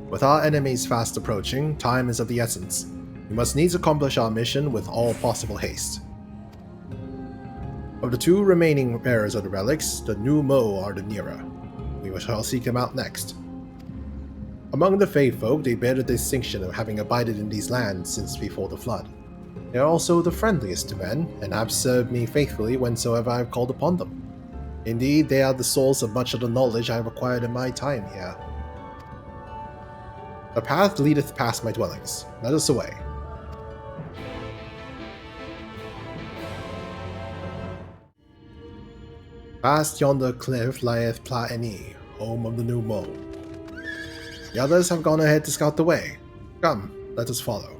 With our enemies fast approaching, time is of the essence. We must needs accomplish our mission with all possible haste. Of the two remaining bearers of the relics, the new Mo are the nearer. We shall seek them out next. Among the Fae folk, they bear the distinction of having abided in these lands since before the flood. They are also the friendliest to men, and have served me faithfully whensoever I have called upon them. Indeed, they are the source of much of the knowledge I have acquired in my time here. The path leadeth past my dwellings. Let us away. Past yonder cliff lieth Plaeni, home of the new Mo. The others have gone ahead to scout the way. Come, let us follow.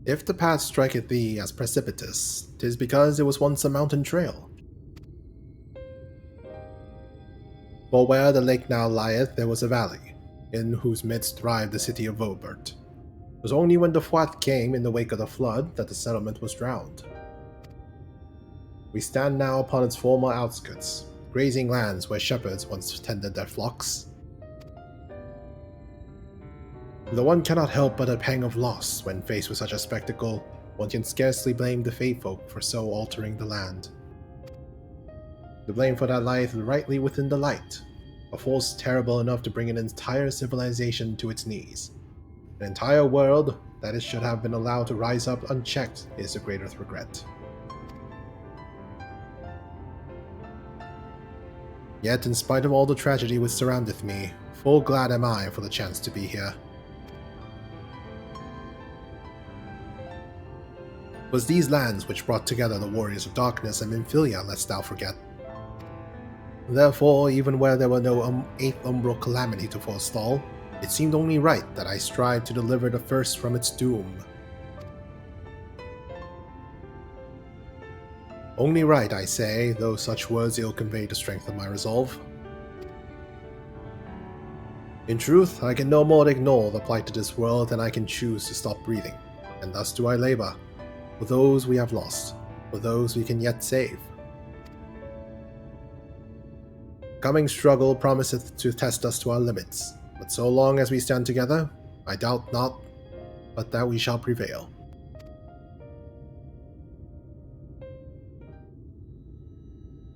If the path striketh thee as precipitous, 'tis because it was once a mountain trail. For where the lake now lieth there was a valley, in whose midst thrived the city of Vobert. It was only when the Fuath came in the wake of the flood that the settlement was drowned. We stand now upon its former outskirts, grazing lands where shepherds once tended their flocks. Though one cannot help but a pang of loss when faced with such a spectacle, one can scarcely blame the Fae folk for so altering the land. The blame for that lieth rightly within the light, a force terrible enough to bring an entire civilization to its knees. An entire world that it should have been allowed to rise up unchecked is the greatest regret. Yet, in spite of all the tragedy which surroundeth me, full glad am I for the chance to be here. It was these lands which brought together the warriors of darkness and Minfilia, lest thou forget. Therefore, even where there were no 8th umbral calamity to forestall, it seemed only right that I strive to deliver the first from its doom. Only right, I say, though such words ill convey the strength of my resolve. In truth, I can no more ignore the plight of this world than I can choose to stop breathing, and thus do I labor, for those we have lost, for those we can yet save. Coming struggle promiseth to test us to our limits, but so long as we stand together, I doubt not but that we shall prevail.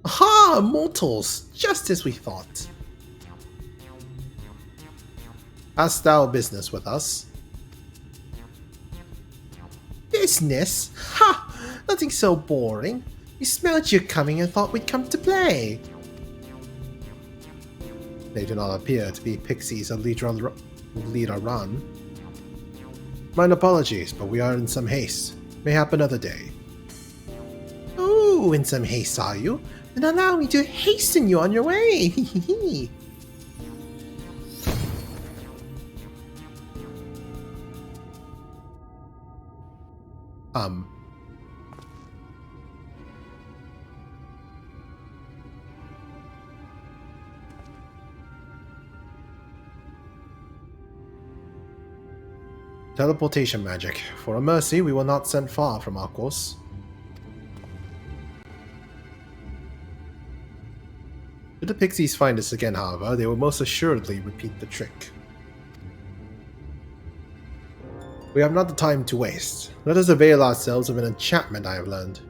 Aha! Mortals! Just as we thought. Hast thou business with us? Business? Ha! Nothing so boring. We smelled you coming and thought we'd come to play. They do not appear to be pixies of lead a run. Mine apologies, but we are in some haste. Mayhap another day. Oh, in some haste are you? Then allow me to hasten you on your way. Teleportation magic. For a mercy, we were not sent far from our course. Should the pixies find us again, however, they will most assuredly repeat the trick. We have not the time to waste. Let us avail ourselves of an enchantment I have learned.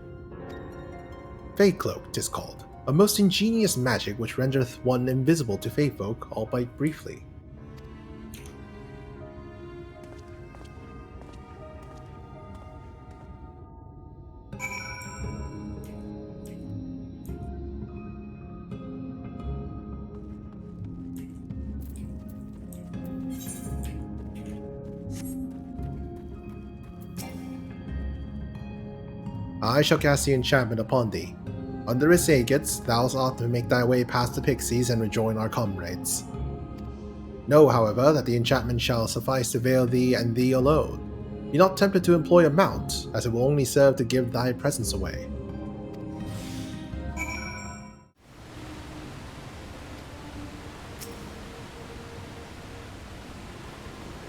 Fae Cloak, 'tis called. A most ingenious magic which rendereth one invisible to Fae folk, albeit briefly. I shall cast the enchantment upon thee. Under its aegis, thou art to make thy way past the pixies and rejoin our comrades. Know, however, that the enchantment shall suffice to veil thee and thee alone. Be not tempted to employ a mount, as it will only serve to give thy presence away.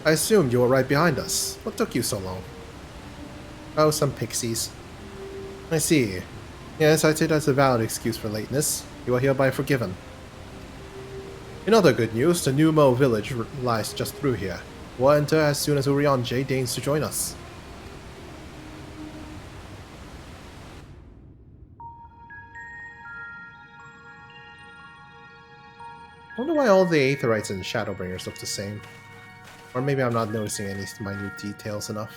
I assumed you were right behind us. What took you so long? Oh, some pixies. I see. Yes, I take that as a valid excuse for lateness. You are hereby forgiven. In other good news, the New Mo village lies just through here. We'll enter as soon as Urianger deigns to join us. I wonder why all the Aetherites and Shadowbringers look the same. Or maybe I'm not noticing any minute details enough.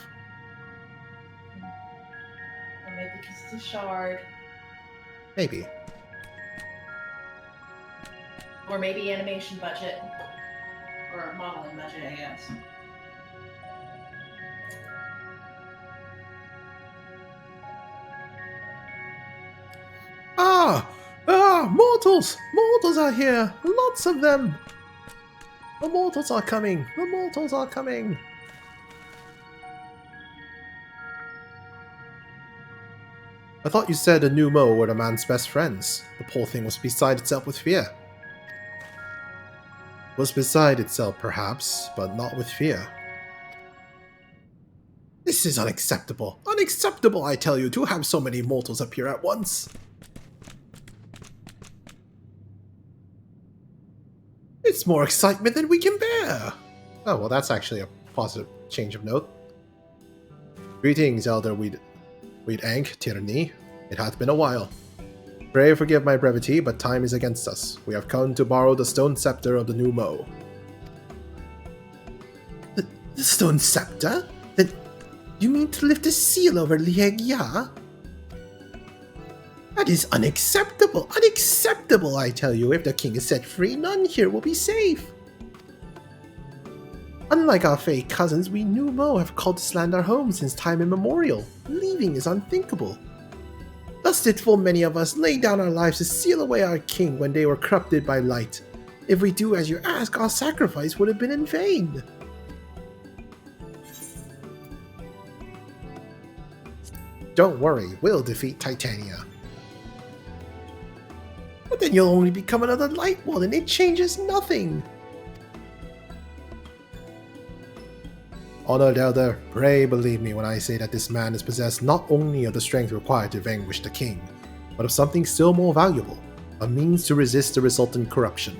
Or maybe because it's a shard. Maybe. Or maybe animation budget. Or modeling budget, I guess. Ah! Ah! Mortals! Mortals are here! Lots of them! The mortals are coming! The mortals are coming! I thought you said the New Mo were the man's best friends. The poor thing was beside itself with fear. Was beside itself, perhaps, but not with fear. This is unacceptable. Unacceptable, I tell you, to have so many mortals appear at once. It's more excitement than we can bear. Oh, well, that's actually a positive change of note. Greetings, Elder Weed Ank, Titania. It hath been a while. Pray forgive my brevity, but time is against us. We have come to borrow the stone scepter of the New Mo. The stone scepter? Then you mean to lift the seal over Il Mheg, yeah? That is unacceptable! Unacceptable, I tell you! If the king is set free, none here will be safe! Unlike our Fae cousins, we New Mo have called this land our home since time immemorial. Leaving is unthinkable. Thus did full many of us lay down our lives to seal away our king when they were corrupted by light. If we do as you ask, our sacrifice would have been in vain. Don't worry, we'll defeat Titania. But then you'll only become another Lightwarden. It changes nothing. Honored Elder, pray believe me when I say that this man is possessed not only of the strength required to vanquish the king, but of something still more valuable, a means to resist the resultant corruption.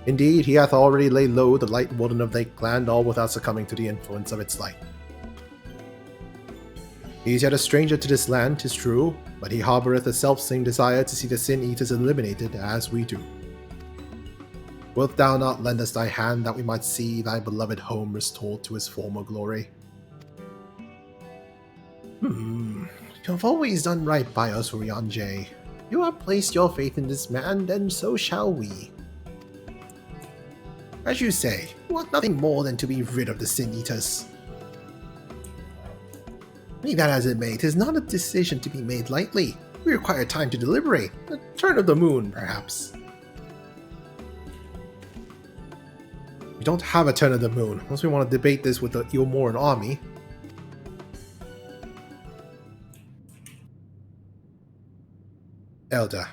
Indeed, he hath already laid low the Lightwarden of Lake Land, all without succumbing to the influence of its light. He is yet a stranger to this land, 'tis true, but he harboureth a self-same desire to see the Sin-Eaters eliminated as we do. Wilt thou not lend us thy hand that we might see thy beloved home restored to his former glory? You have always done right by us, Urianger. You have placed your faith in this man, then so shall we. As you say, we want nothing more than to be rid of the Sin-Eaters. Be that as it may, 'tis not a decision to be made lightly. We require time to deliberate. A turn of the moon, perhaps. We don't have a turn of the moon, unless we want to debate this with the Ilmoran army. Elder,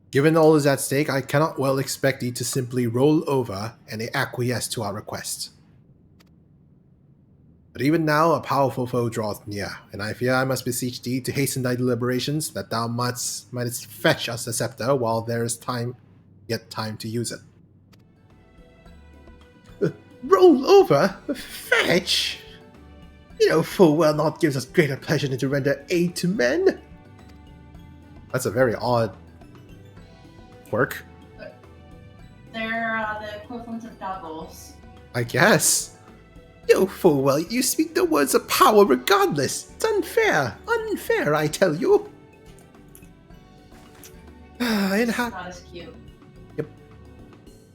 given all is at stake, I cannot well expect thee to simply roll over and acquiesce to our request. But even now a powerful foe draweth near, and I fear I must beseech thee to hasten thy deliberations, that thou mightst fetch us the scepter while there is yet time to use it. Roll over? Fetch? You know full well naught gives us greater pleasure than to render aid to men. That's a very odd quirk. They're the equivalent of goggles. I guess. You full well you speak the words of power regardless. It's unfair. Unfair, I tell you. Not as cute.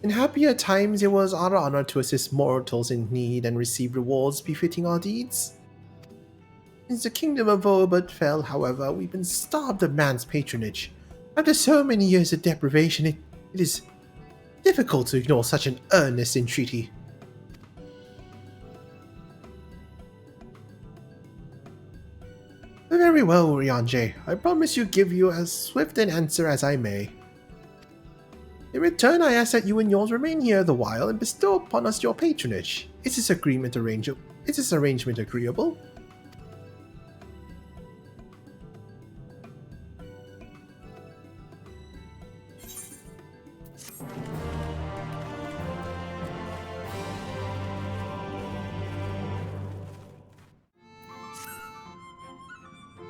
In happier times, it was our honor to assist mortals in need and receive rewards befitting our deeds. Since the kingdom of Orbit fell, however, we've been starved of man's patronage. After so many years of deprivation, it is difficult to ignore such an earnest entreaty. Very well, Urianger. I promise you give you as swift an answer as I may. In return, I ask that you and yours remain here the while and bestow upon us your patronage. Is this arrangement agreeable?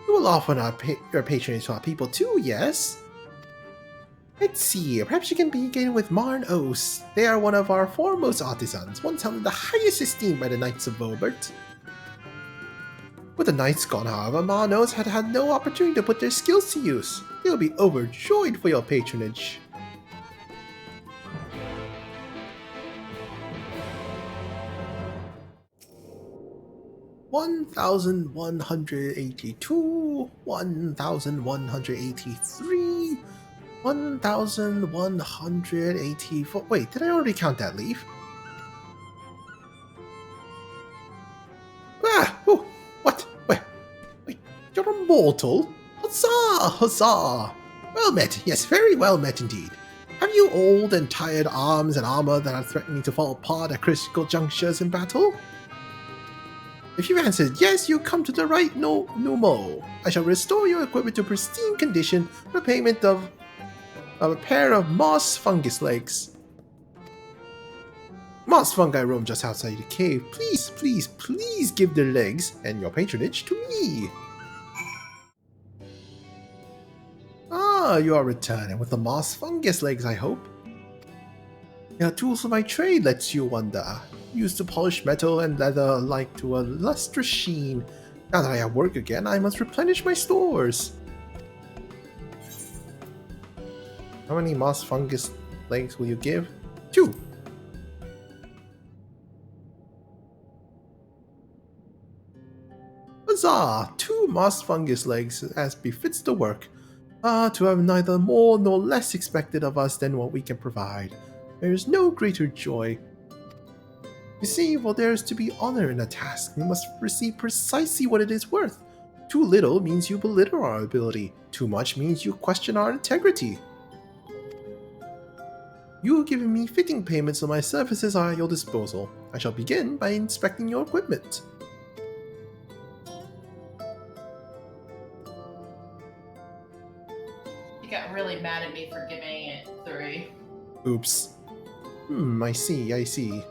You will offer your patronage to our people too, yes? Let's see, perhaps you can begin with Marn Os. They are one of our foremost artisans, once held in the highest esteem by the Knights of Vobert. With the Knights gone, however, Marn Os had had no opportunity to put their skills to use. They will be overjoyed for your patronage. $1,182, $1,183, $1,184. Wait, did I already count that leaf? Ah! Oh, what? Wait, you're a mortal? Huzzah! Huzzah! Well met, yes, very well met indeed. Have you old and tired arms and armor that are threatening to fall apart at critical junctures in battle? If you answered yes, you come to the right Numo. I shall restore your equipment to pristine condition for payment of a pair of moss fungus legs. Moss fungi roam just outside the cave. Please, please, please give their legs and your patronage to me. Ah, you are returning with the moss fungus legs, I hope. Your tools for my trade, lets you wonder. Used to polish metal and leather alike to a lustrous sheen. Now that I have work again, I must replenish my stores. How many moss fungus legs will you give? 2. Huzzah! 2 moss fungus legs, as befits the work. To have neither more nor less expected of us than what we can provide. There is no greater joy. You see, while there is to be honor in a task, we must receive precisely what it is worth. Too little means you belittle our ability. Too much means you question our integrity. You have given me fitting payments, so my services are at your disposal. I shall begin by inspecting your equipment. He got really mad at me for giving it 3. Oops. I see.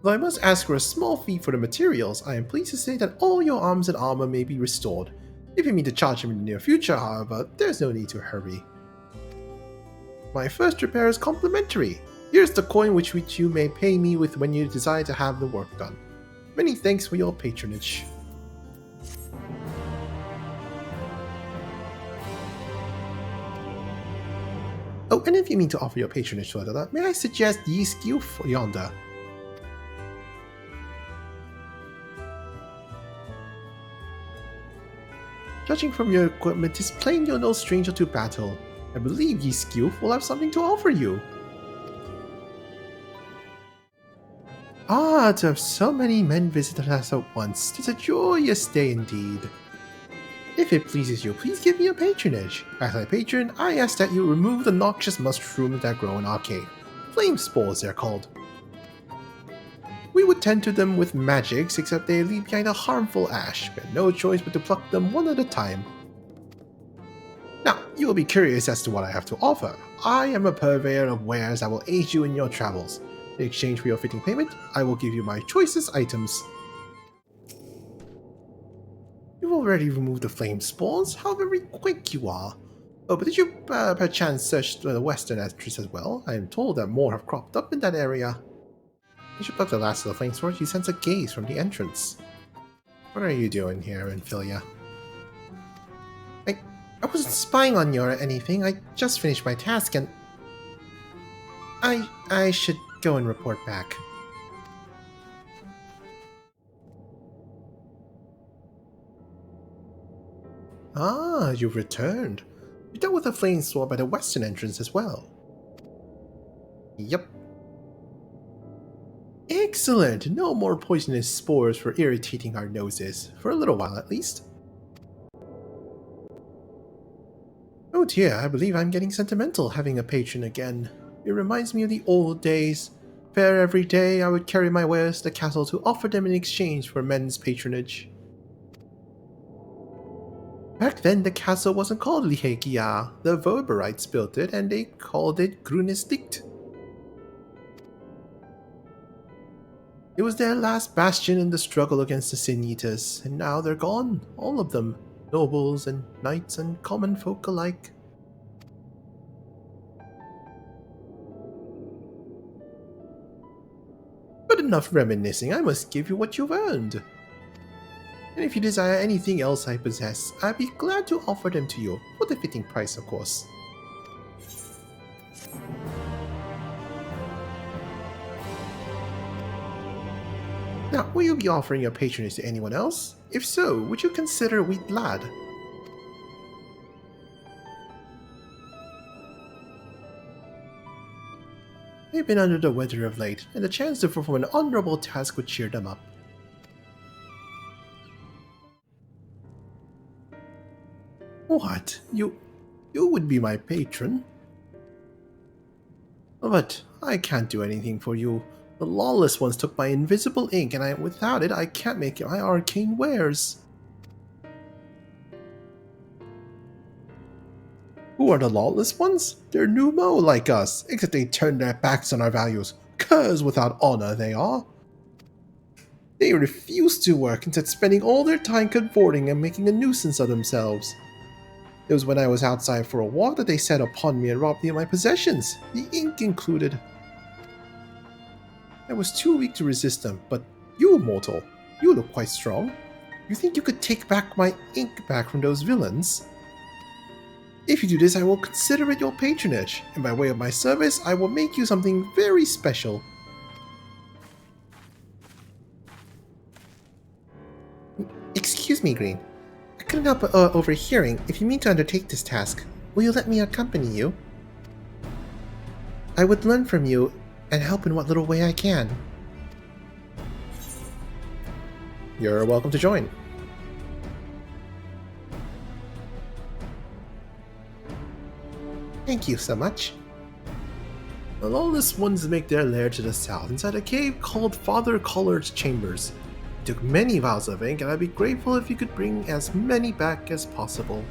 Though I must ask for a small fee for the materials, I am pleased to say that all your arms and armor may be restored. If you mean to charge them in the near future, however, there's no need to hurry. My first repair is complimentary. Here's the coin which you may pay me with when you decide to have the work done. Many thanks for your patronage. Oh, and if you mean to offer your patronage to another, may I suggest ye skew for yonder? Judging from your equipment, it's plain you're no stranger to battle. I believe ye skew will have something to offer you. Ah, to have so many men visit us at once. 'Tis a joyous day indeed. If it pleases you, please give me a patronage. As my patron, I ask that you remove the noxious mushrooms that grow in our cave. Flame spores, they're called. We would tend to them with magics, except they leave behind a harmful ash. We had no choice but to pluck them one at a time. Now, you will be curious as to what I have to offer. I am a purveyor of wares that will aid you in your travels. In exchange for your fitting payment, I will give you my choicest items. You've already removed the flame spawns? How very quick you are! Oh, but did you perchance search the western entrance as well? I am told that more have cropped up in that area. As you pluck the last of the flame spores, you sense a gaze from the entrance. What are you doing here, Infilia? I wasn't spying on you or anything. I just finished my task and... I should go and report back. Ah, you've returned. You dealt with the flame sword by the western entrance as well. Yep. Excellent! No more poisonous spores for irritating our noses. For a little while at least. Oh dear, I believe I'm getting sentimental having a patron again. It reminds me of the old days. Fair every day, I would carry my wares to the castle to offer them in exchange for men's patronage. Back then, the castle wasn't called Lihegia. The Verberites built it, and they called it Grünes Licht. It was their last bastion in the struggle against the Sin Eaters, and now they're gone, all of them, nobles and knights and common folk alike. But enough reminiscing, I must give you what you've earned. And if you desire anything else I possess, I'd be glad to offer them to you, for the fitting price, of course. Now, will you be offering your patronage to anyone else? If so, would you consider Wheat Lad? They've been under the weather of late, and the chance to perform an honorable task would cheer them up. What? You would be my patron? But I can't do anything for you. The lawless ones took my invisible ink, and without it I can't make my arcane wares. Who are the lawless ones? They're Numo like us, except they turn their backs on our values. Curs without honor they are. They refuse to work, instead spending all their time cavorting and making a nuisance of themselves. It was when I was outside for a walk that they set upon me and robbed me of my possessions, the ink included. I was too weak to resist them, but you, mortal, you look quite strong. You think you could take back my ink back from those villains? If you do this, I will consider it your patronage, and by way of my service, I will make you something very special. Excuse me, Green. I couldn't help overhearing. If you mean to undertake this task, will you let me accompany you? I would learn from you and help in what little way I can. You're welcome to join. Thank you so much. The lawless ones make their lair to the south, inside a cave called Father Collard's Chambers. He took many vials of ink, and I'd be grateful if you could bring as many back as possible.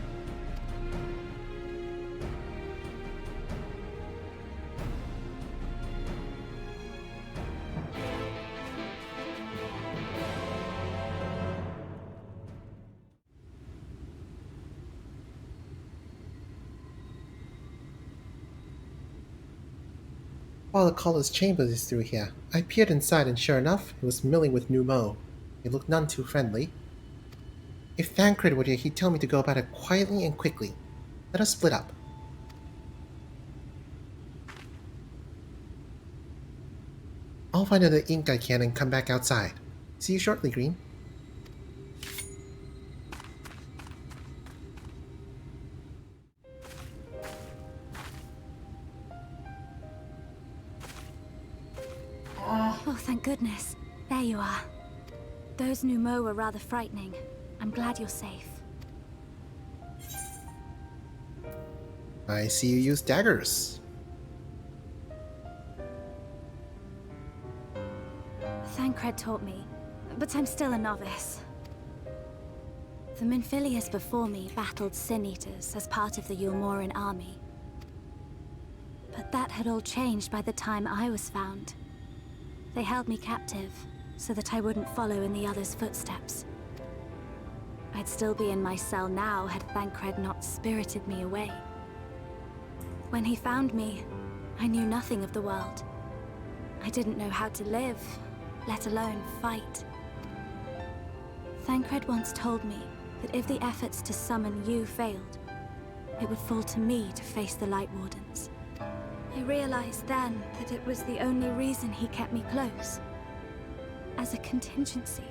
Father Collard's chambers is through here. I peered inside, and sure enough, it was milling with Numo. It looked none too friendly. If Thancred were here, he'd tell me to go about it quietly and quickly. Let us split up. I'll find out the ink I can and come back outside. See you shortly, Green. Oh, thank goodness. There you are. Those Numo were rather frightening. I'm glad you're safe. I see you use daggers. Thancred taught me, but I'm still a novice. The Minfilius before me battled Sin Eaters as part of the Yulmoran army. But that had all changed by the time I was found. They held me captive, so that I wouldn't follow in the others' footsteps. I'd still be in my cell now had Thancred not spirited me away. When he found me, I knew nothing of the world. I didn't know how to live, let alone fight. Thancred once told me that if the efforts to summon you failed, it would fall to me to face the Lightwardens. I realized then that it was the only reason he kept me close. As a contingency.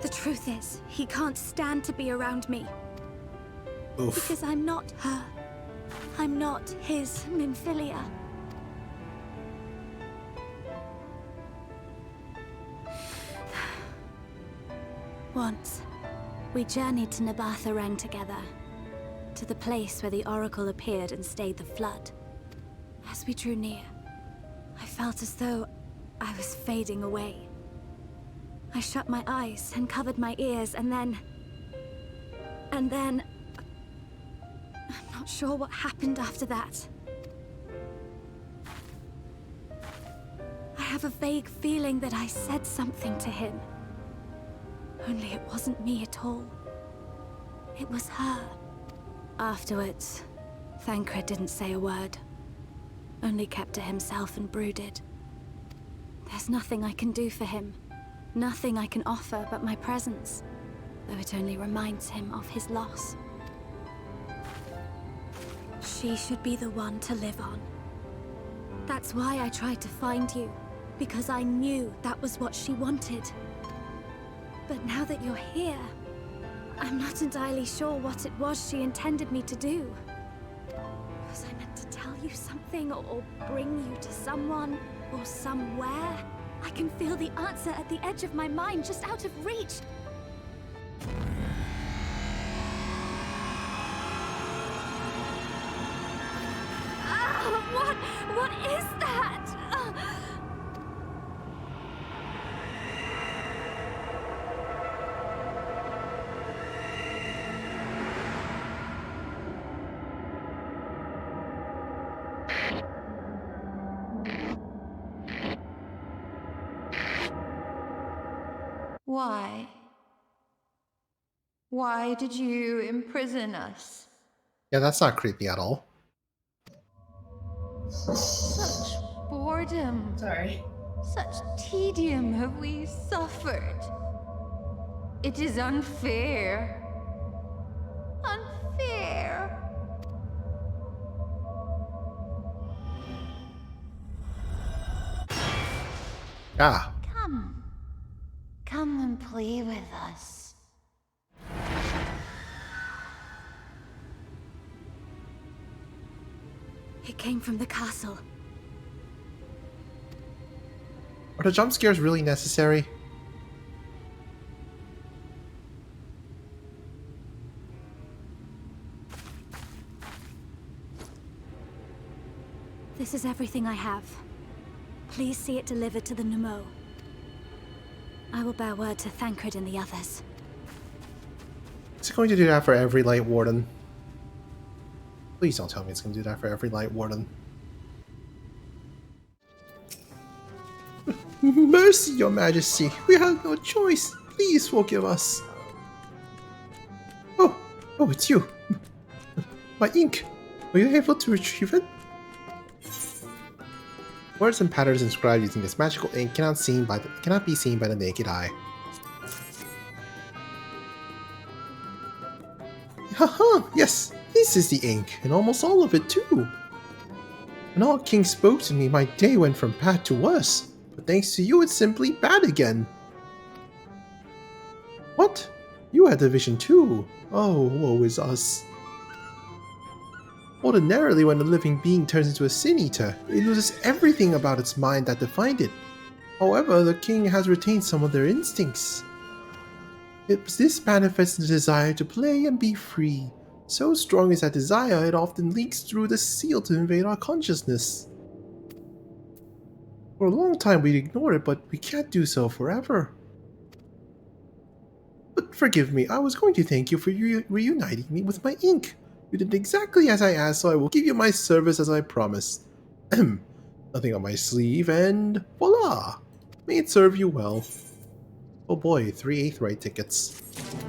The truth is, he can't stand to be around me. Oof. Because I'm not her. I'm not his Minfilia. Once, we journeyed to Nabatha together, to the place where the Oracle appeared and stayed the flood. As we drew near, I felt as though I was fading away. I shut my eyes and covered my ears, and then... I'm not sure what happened after that. I have a vague feeling that I said something to him. Only it wasn't me at all. It was her. Afterwards, Thancred didn't say a word. Only kept to himself and brooded. There's nothing I can do for him. Nothing I can offer but my presence, though it only reminds him of his loss. She should be the one to live on. That's why I tried to find you, because I knew that was what she wanted. But now that you're here, I'm not entirely sure what it was she intended me to do. Was I meant to tell you something, or bring you to someone, or somewhere? I can feel the answer at the edge of my mind, just out of reach. What is that? Why? Why did you imprison us? Yeah, that's not creepy at all. Such boredom, Sorry. such tedium have we suffered. It is unfair. Unfair. Ah, Come. Come and play with us. It came from the castle. are the jump scares really necessary? This is everything I have. Please see it delivered to the Nemo. I will bear word to Thancred and the others. Is it going to do that for every Lightwarden? Please don't tell me it's going to do that for every Lightwarden. Mercy, your majesty. We have no choice. Please forgive us. Oh, it's you. My ink. Were you able to retrieve it? Words and patterns inscribed using this magical ink cannot be seen by the naked eye. Haha, yes, this is the ink, and almost all of it too. When all King spoke to me, my day went from bad to worse, but thanks to you, it's simply bad again. What? You had the vision too? Oh, woe is us. Ordinarily, when a living being turns into a sin eater, it loses everything about its mind that defined it. However, the king has retained some of their instincts. This manifests the desire to play and be free. So strong is that desire, it often leaks through the seal to invade our consciousness. For a long time we'd ignored it, but we can't do so forever. But forgive me, I was going to thank you for reuniting me with my ink. You did exactly as I asked, so I will give you my service as I promised. Nothing on my sleeve, and voila! May it serve you well. Oh boy, 3 8th tickets. That'd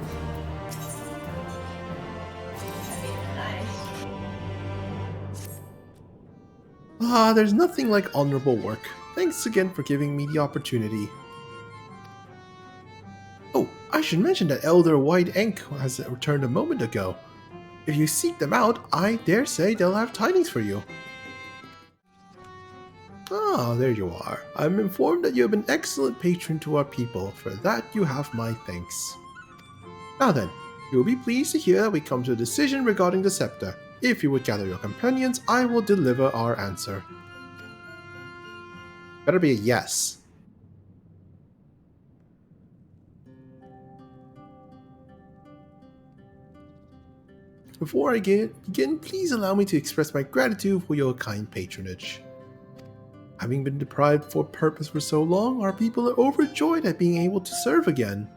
be nice. Ah, there's nothing like honorable work. Thanks again for giving me the opportunity. Oh, I should mention that Elder White Ink has returned a moment ago. If you seek them out, I dare say they'll have tidings for you. Ah, there you are. I'm informed that you have been an excellent patron to our people. For that, you have my thanks. Now then, you will be pleased to hear that we come to a decision regarding the scepter. If you would gather your companions, I will deliver our answer. Better be a yes. Before I begin, please allow me to express my gratitude for your kind patronage. Having been deprived for purpose for so long, our people are overjoyed at being able to serve again.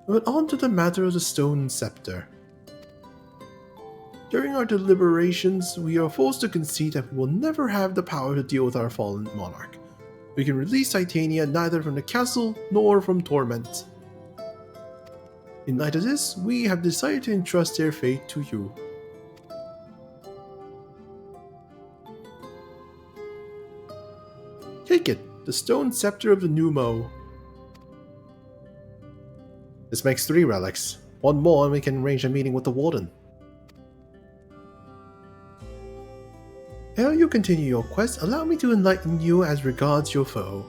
But on to the matter of the stone scepter. During our deliberations, we are forced to concede that we will never have the power to deal with our fallen monarch. We can release Titania neither from the castle nor from torment. In light of this, we have decided to entrust their fate to you. Take it, the stone scepter of the Numo. This makes 3 relics. One more and we can arrange a meeting with the Warden. Ere you continue your quest, allow me to enlighten you as regards your foe.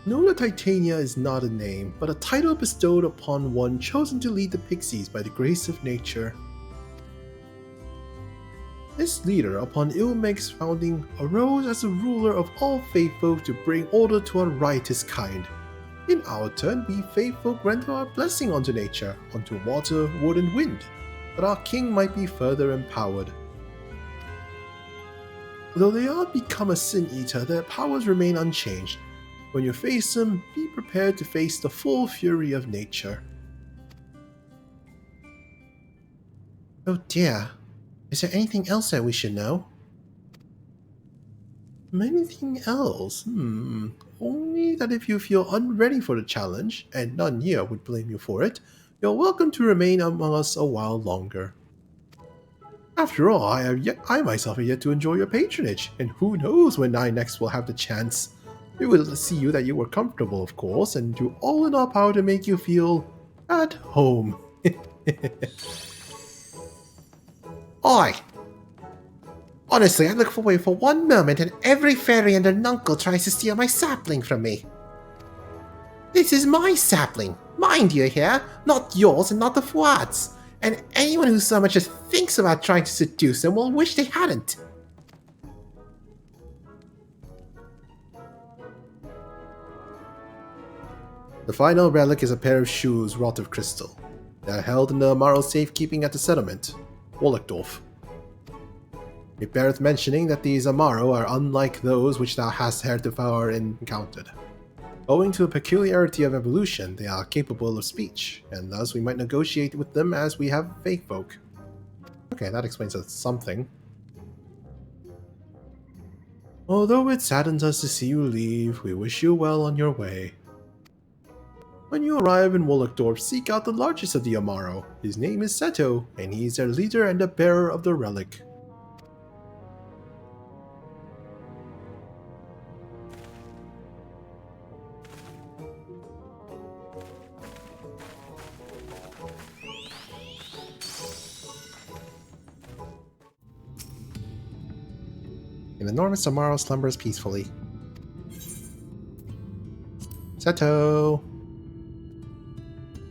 Know that Titania is not a name, but a title bestowed upon one chosen to lead the Pixies by the grace of nature. This leader, upon Il Mheg's founding, arose as the ruler of all faithful to bring order to our riotous kind. In our turn, we faithful grant our blessing unto nature, unto water, wood, and wind, that our king might be further empowered. Though they are become a sin-eater, their powers remain unchanged. When you face them, be prepared to face the full fury of nature. Oh dear. Is there anything else that we should know? Anything else? Only that if you feel unready for the challenge, and none here would blame you for it, you're welcome to remain among us a while longer. After all, I myself have yet to enjoy your patronage, and who knows when I next will have the chance. We will see you that you were comfortable, of course, and do all in our power to make you feel at home. Oi! Honestly, I look away for one moment and every fairy and their nuncle tries to steal my sapling from me. This is my sapling, mind you hear, not yours and not the Fuath's. And anyone who so much as thinks about trying to seduce them will wish they hadn't. The final relic is a pair of shoes wrought of crystal. They are held in the Amaro safekeeping at the settlement, Wollecdorf. It beareth mentioning that these Amaro are unlike those which thou hast heretofore encountered. Owing to a peculiarity of evolution, they are capable of speech, and thus we might negotiate with them as we have fake folk. Okay, that explains something. Although it saddens us to see you leave, we wish you well on your way. When you arrive in Wollecdorf, seek out the largest of the Amaro. His name is Seto, and he is their leader and the bearer of the relic. An enormous Amaro slumbers peacefully. Seto!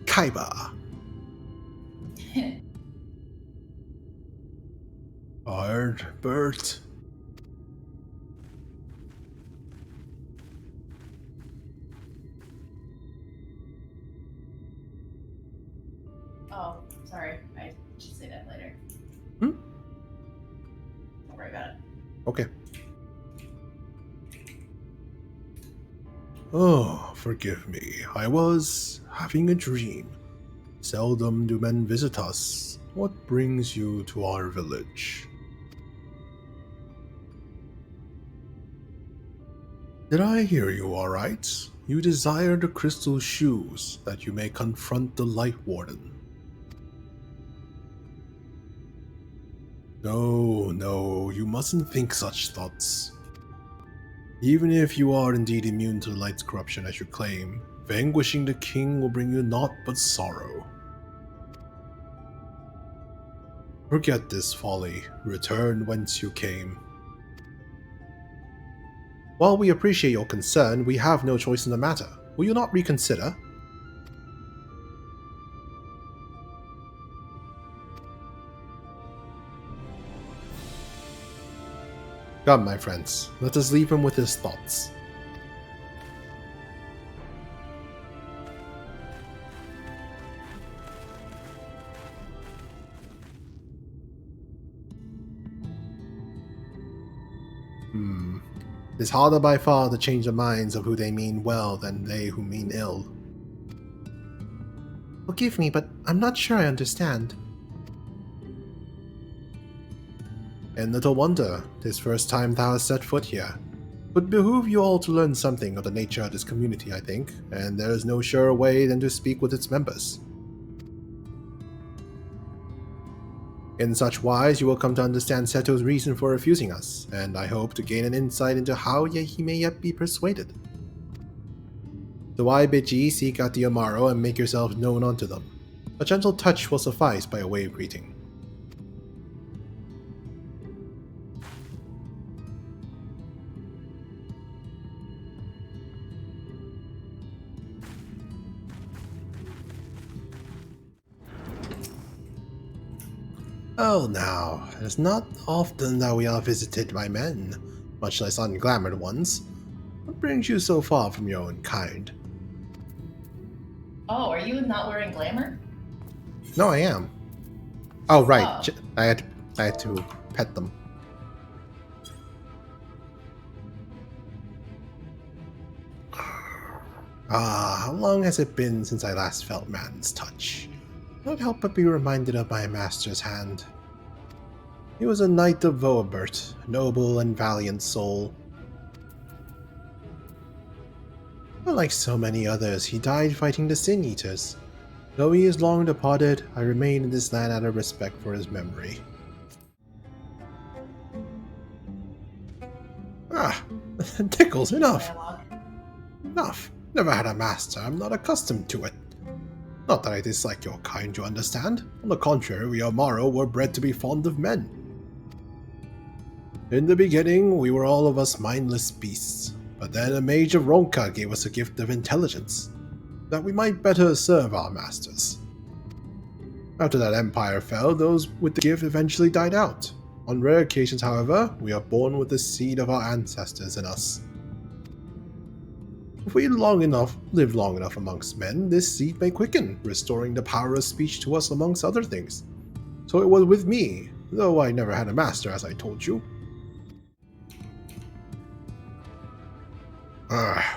Kaiba! Tired, Bert? Oh, sorry. I should say that later. Don't worry about it. Okay. Oh, forgive me. I was having a dream. Seldom do men visit us. What brings you to our village? Did I hear you all right? You desire the crystal shoes, that you may confront the Lightwarden. No, you mustn't think such thoughts. Even if you are indeed immune to the light's corruption as you claim, vanquishing the king will bring you naught but sorrow. Forget this folly, return whence you came. While we appreciate your concern, we have no choice in the matter. Will you not reconsider? Come, my friends, let us leave him with his thoughts. It is harder by far to change the minds of who they mean well than they who mean ill. Forgive me, but I'm not sure I understand. And little wonder, this first time thou hast set foot here. Would behoove you all to learn something of the nature of this community, I think, and there is no surer way than to speak with its members. In such wise, you will come to understand Seto's reason for refusing us, and I hope to gain an insight into how he may yet be persuaded. So I bid ye seek out the Amaro and make yourselves known unto them. A gentle touch will suffice by a way of greeting. Oh, now, it is not often that we are visited by men, much less unglamoured ones. What brings you so far from your own kind? Oh, are you not wearing glamour? No, I am. Oh, right. Oh. I had to pet them. Ah, how long has it been since I last felt man's touch? I cannot help but be reminded of my master's hand. He was a knight of Voabert, a noble and valiant soul. But like so many others, he died fighting the Sin Eaters. Though he is long departed, I remain in this land out of respect for his memory. Ah, tickles, enough! Dialogue. Enough. Never had a master, I'm not accustomed to it. Not that I dislike your kind, you understand. On the contrary, we Amaro were bred to be fond of men. In the beginning, we were all of us mindless beasts, but then a mage of Ronka gave us a gift of intelligence, that we might better serve our masters. After that empire fell, those with the gift eventually died out. On rare occasions, however, we are born with the seed of our ancestors in us. If we live long enough amongst men, this seed may quicken, restoring the power of speech to us amongst other things. So it was with me, though I never had a master, as I told you.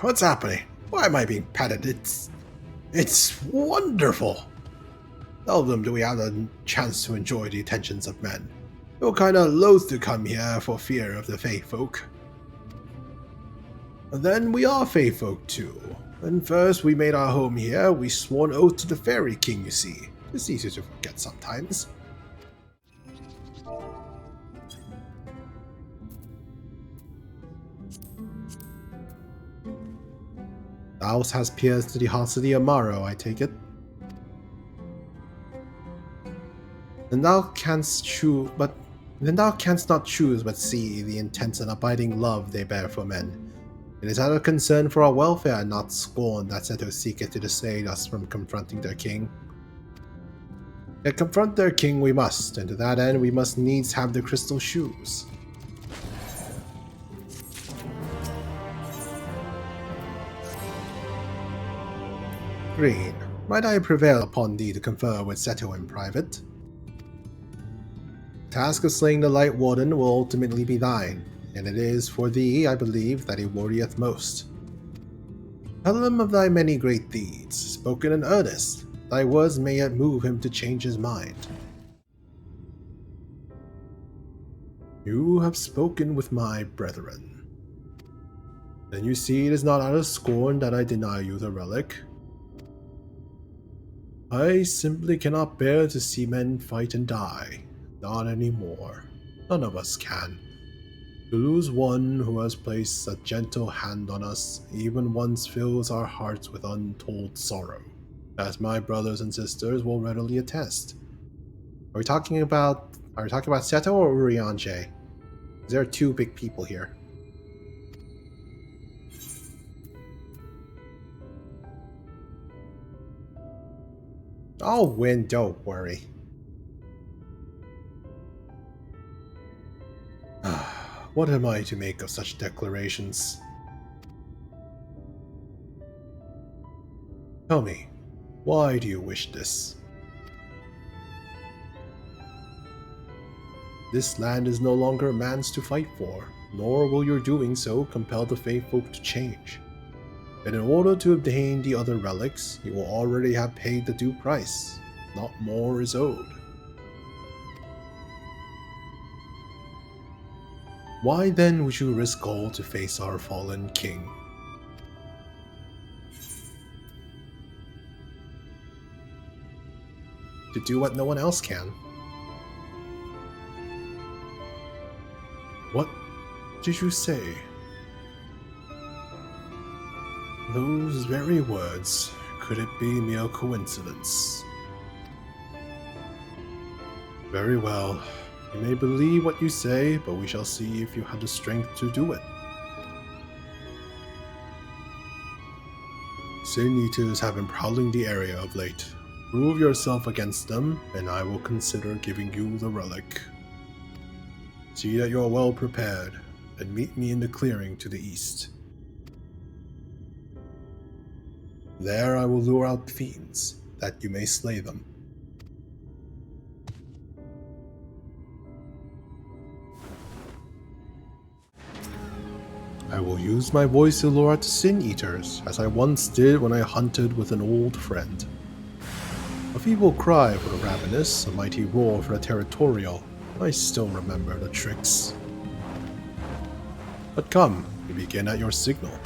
What's happening? Why am I being patted? It's wonderful! Seldom do we have a chance to enjoy the attentions of men. You're kinda loath to come here for fear of the Fae folk. And then we are Fae folk too. When first we made our home here, we swore an oath to the Faerie King, you see. It's easy to forget sometimes. Thou hast pierced to the hearts of the Amaro, I take it. Then thou canst not choose but see the intense and abiding love they bear for men. It is out of concern for our welfare and not scorn that Seto seeketh to dissuade us from confronting their king. Yet confront their king we must, and to that end we must needs have the crystal shoes. Green, might I prevail upon thee to confer with Seto in private? The task of slaying the Lightwarden will ultimately be thine, and it is for thee, I believe, that he worrieth most. Tell him of thy many great deeds, spoken in earnest. Thy words may yet move him to change his mind. You have spoken with my brethren. Then you see it is not out of scorn that I deny you the relic. I simply cannot bear to see men fight and die. Not anymore. None of us can. To lose one who has placed a gentle hand on us even once fills our hearts with untold sorrow, as my brothers and sisters will readily attest. Are we talking about Seto or Urianger? There are two big people here. I'll win, don't worry. What am I to make of such declarations? Tell me, why do you wish this? This land is no longer man's to fight for. nor will your doing so compel the Faefolk to change. And in order to obtain the other relics, you will already have paid the due price. Not more is owed. Why then would you risk all to face our fallen king? To do what no one else can. What did you say? Those very words. Could it be mere coincidence? Very well. You may believe what you say, but we shall see if you have the strength to do it. Sin Eaters have been prowling the area of late. Prove yourself against them, and I will consider giving you the relic. See that you are well prepared, and meet me in the clearing to the east. There I will lure out fiends, that you may slay them. I will use my voice to lure out Sin Eaters, as I once did when I hunted with an old friend. A feeble cry for the ravenous, a mighty roar for the territorial. I still remember the tricks. But come, we begin at your signal.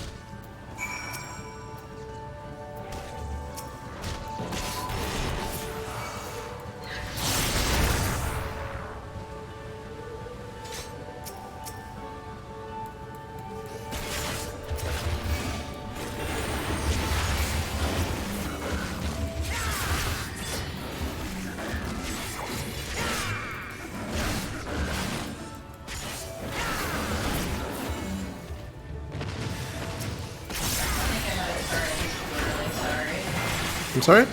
I'm sorry?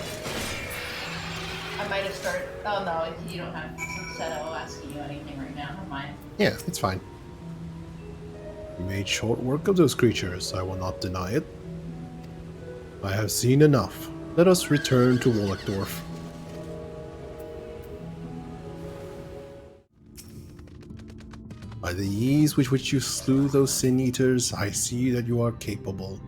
I might have started. Oh no, you don't have Setto asking you anything right now. Never mind. Yeah, it's fine. You made short work of those creatures, I will not deny it. I have seen enough. Let us return to Wallachdorf. By the ease with which you slew those Sin Eaters, I see that you are capable.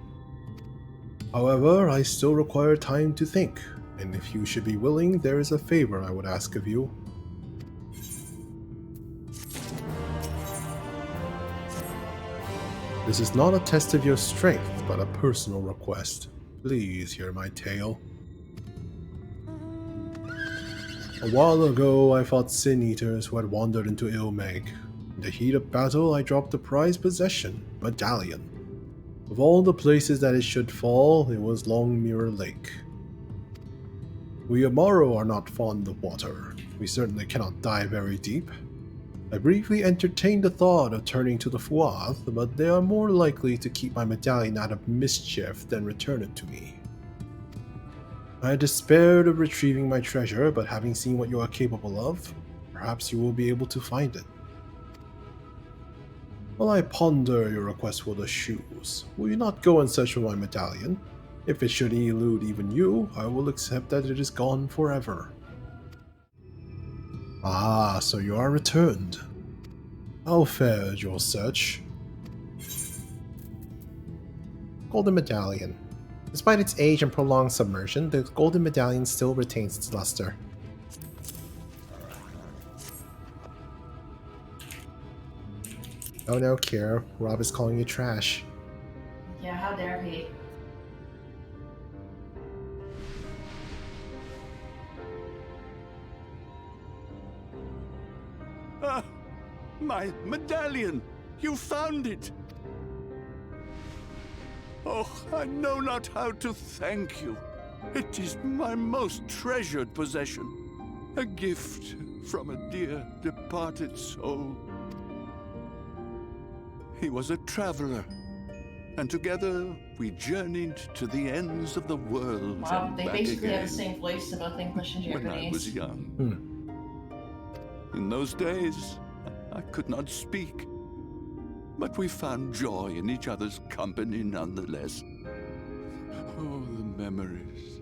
However, I still require time to think, and if you should be willing, there is a favor I would ask of you. This is not a test of your strength, but a personal request. Please hear my tale. A while ago, I fought Sin Eaters who had wandered into Il Mheg. In the heat of battle, I dropped a prized possession, medallion. Of all the places that it should fall, it was Long Mirror Lake. We Amaro are not fond of water. We certainly cannot dive very deep. I briefly entertained the thought of turning to the Fuath, but they are more likely to keep my medallion out of mischief than return it to me. I despaired of retrieving my treasure, but having seen what you are capable of, perhaps you will be able to find it. While I ponder your request for the shoes, will you not go in search for my medallion? If it should elude even you, I will accept that it is gone forever. Ah, so you are returned. How fared your search? Golden Medallion. Despite its age and prolonged submersion, the Golden Medallion still retains its luster. Oh no, Kira. Rob is calling you trash. Yeah, how dare he? Ah, my medallion! You found it! Oh, I know not how to thank you. It is my most treasured possession. A gift from a dear departed soul. He was a traveler, and together we journeyed to the ends of the world. Wow, and they back basically again have the same voice to both English and when Japanese. I was young. In those days, I could not speak, but we found joy in each other's company nonetheless. Oh, the memories.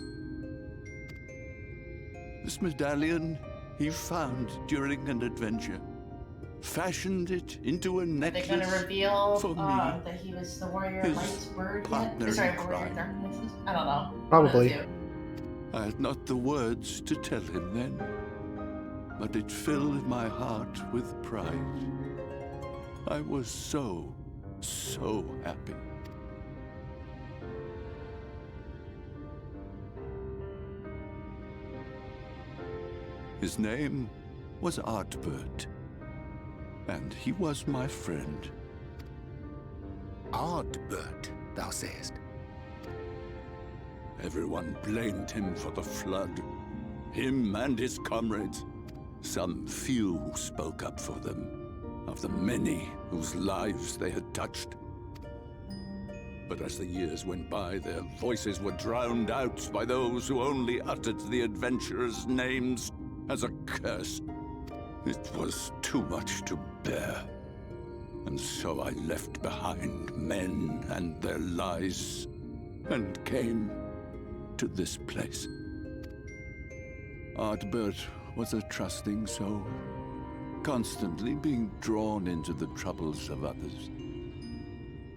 This medallion he found during an adventure. fashioned it into a Are they necklace going to reveal for me. that he was the warrior of His light's bird partner yet? Sorry, in warrior of crime. darkness? I don't know. Probably. One of the two. I had not the words to tell him then, but it filled my heart with pride. I was so happy. His name was Ardbert, and he was my friend. Ardbert, thou sayest? Everyone blamed him for the flood. Him and his comrades. Some few who spoke up for them, of the many whose lives they had touched. But as the years went by, their voices were drowned out by those who only uttered the adventurers' names as a curse. It was too much to bear. And so I left behind men and their lies, and came to this place. Ardbert was a trusting soul, constantly being drawn into the troubles of others.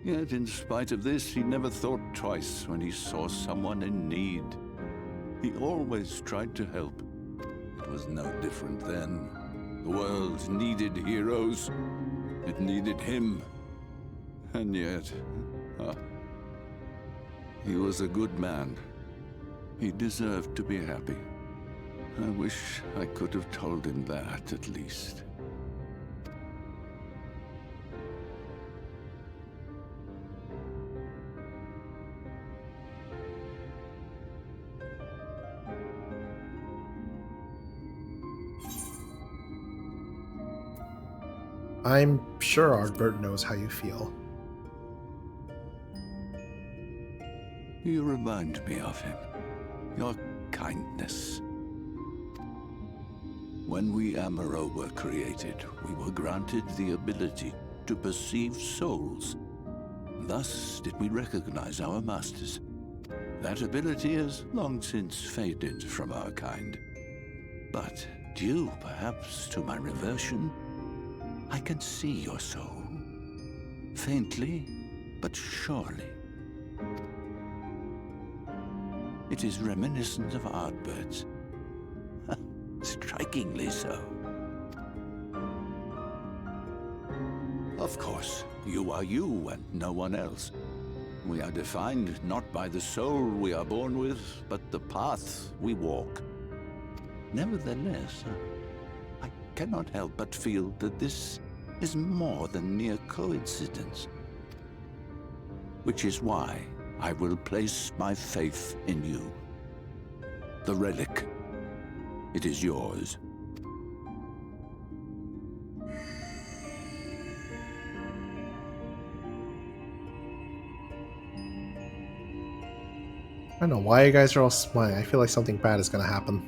Yet in spite of this, he never thought twice when he saw someone in need. He always tried to help. It was no different then. The world needed heroes. It needed him. And yet, he was a good man. He deserved to be happy. I wish I could have told him that, at least. I'm sure Ardbert knows how you feel. You remind me of him. Your kindness. When we Amaro were created, we were granted the ability to perceive souls. Thus did we recognize our masters. That ability has long since faded from our kind. But due, perhaps, to my reversion, I can see your soul. Faintly, but surely. It is reminiscent of Ardbert's. Strikingly so. Of course, you are you and no one else. We are defined not by the soul we are born with, but the path we walk. Nevertheless, I cannot help but feel that this is more than mere coincidence. Which is why I will place my faith in you. The relic. It is yours. I don't know why you guys are all smiling. I feel like something bad is gonna happen.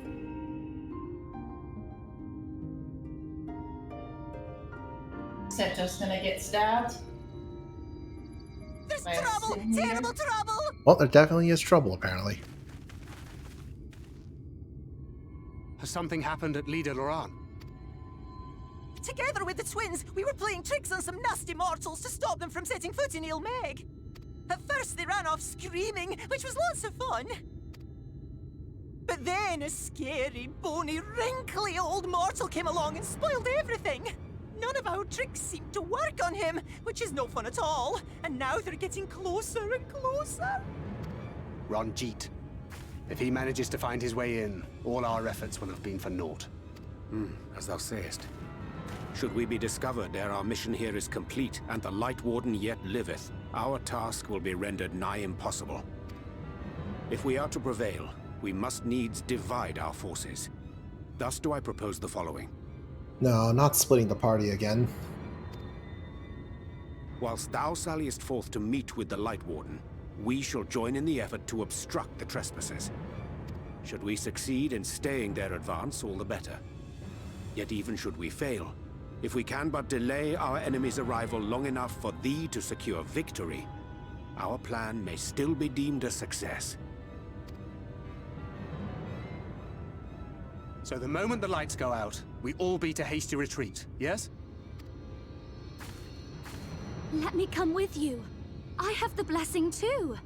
Is that just gonna get stabbed? There's By a trouble! sin eater? Terrible trouble! Well, there definitely is trouble, apparently. Has something happened at Lida Loran? Together with the twins, we were playing tricks on some nasty mortals to stop them from setting foot in Il Mheg. At first they ran off screaming, which was lots of fun. But then a scary, bony, wrinkly old mortal came along and spoiled everything. None of our tricks seemed to work on him, which is no fun at all. And now they're getting closer and closer. Ranjit. If he manages to find his way in, all our efforts will have been for naught. As thou sayest. Should we be discovered ere our mission here is complete, and the Lightwarden yet liveth, our task will be rendered nigh impossible. If we are to prevail, we must needs divide our forces. Thus do I propose the following. No, not splitting the party again. Whilst thou salliest forth to meet with the Lightwarden, we shall join in the effort to obstruct the trespassers. Should we succeed in staying their advance, all the better. Yet even should we fail, if we can but delay our enemy's arrival long enough for thee to secure victory, our plan may still be deemed a success. So the moment the lights go out, we all beat a hasty retreat, yes? Let me come with you. I have the blessing too.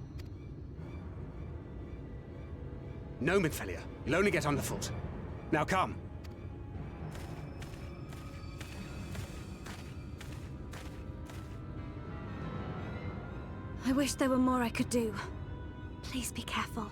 No, Minfilia. You'll only get underfoot. Now come. I wish there were more I could do. Please be careful.